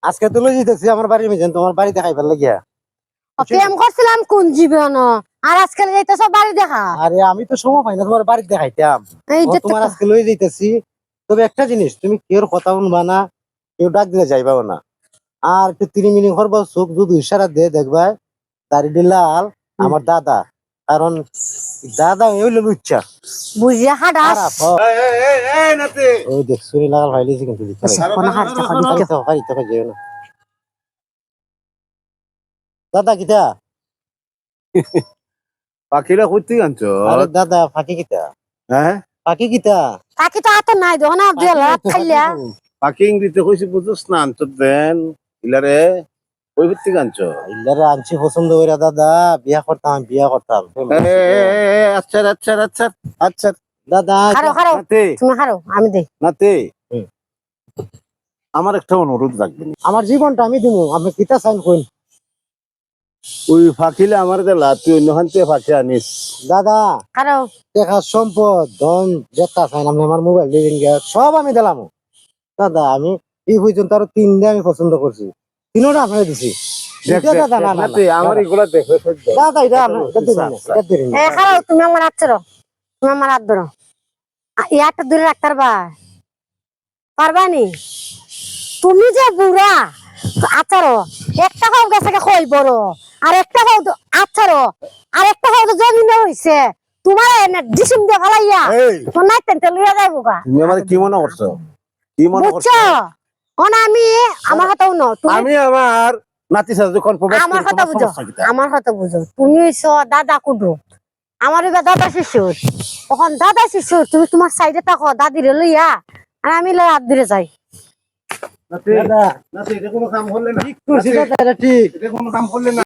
আজকে তো লই যেতেছি আমার বাড়ির মেজেন তোমার বাড়ি দেখাই ভাল লাগিয়া। প্রেম করছিলাম কোন জীবন আর আজকাল যাইতেছ বাড়ি দেখা। আরে আমি তো সময় পাই না তোমার বাড়ি দেখাইতাম। এইটা তো তোমার আজকে লই যাইতেছি। তবে একটা জিনিস তুমি কেউ কথা শুনবা না, কেউ ডাক দিলে যাইবাও না। আর একটু 3 মিনিট করবো চোখ যদি ইশারা দিয়ে দেখবা দাড়ি লাল আমার দাদা। কারণ দাদা হইলো লুচ্চা বুঝিয়া হাডাস ওই দেখ শুনি লাগাল ভাইলেছি কিন্তু কোন হাড়টা যেও না দাদা কিতা। পাখিরা করতে আনছো? আরে দাদা ফাঁকি কিতা, হ্যাঁ ফাঁকি কিতা। তাকে তো হাতে নাই দেখো না দুই লাখ খাইলা। পাখি ইংরেজিতে কইছি বুঝছ না, আনছো দেন ইলারে ওই করতে আনছো? ইল্লারে আনছি পছন্দ করে দাদা, বিয়া করতাম বিয়া করতাম। আচ্ছা আচ্ছা আচ্ছা আচ্ছা দাদা খারো খারো নাতে তুমি খারো আমি দেই। নাতে হুম। আমার একটা অনুরোধ রাখবেন। আমার জীবনটা আমি দিব, আমি কিতা চাইন কইন। ওই ফাঁকিলে আমার দেলা, তুই অন্যখান থেকে ফাঁকি আনিস। দাদা খারো টাকা সম্পদ ধন যেটা চাইন আমি, আমার মোবাইল লিভিং সব আমি দিলাম। দাদা আমি এই পর্যন্ত আরো 3টা আমি পছন্দ করছি, 3টা আপনাকে দিছি। এটা দাদা না না নাতে আমার এগুলা দেখে সহ্য। দাদা এটা আপনার এটা দিবেন না, এটা দিবেন না। এ খারো তুমি আমার হাত ধরো, তুমি আমার হাত ধরো। ইয়াটা দূরে রাখতে পারবা পারবানি? তুমি যে বুড়া আচারো একটা খাও গেছে কই বড় আর একটা খাও আচারো আর একটা খাও জমিনে হইছে তোমার এনে ডিসিম দিয়ে ফলাইয়া এই তো নাই তেল লইয়া যাইবো গা। তুমি আমার কি মনে করছো? কি মনে করছো? বুঝছো ওনা আমি আমার কথা শুনো তুমি আমি আমার নাতি সাথে যখন প্রবেশ আমার করি কথা তোমার বুঝো সমস্যা কি তা? আমার কথা বুঝো তুমি হইছো দাদা কুডু আমার এবার দাদা শিশুর তখন দাদা শিশুর তুমি তোমার সাইডে থাকো দাদিরে লইয়া আর আমি লই হাত ধরে যাই। নাতি দাদা নাতি এটা কোনো কাম করলে না। ঠিক করছি দাদা, এটা ঠিক। এটা কোনো কাম করলে না।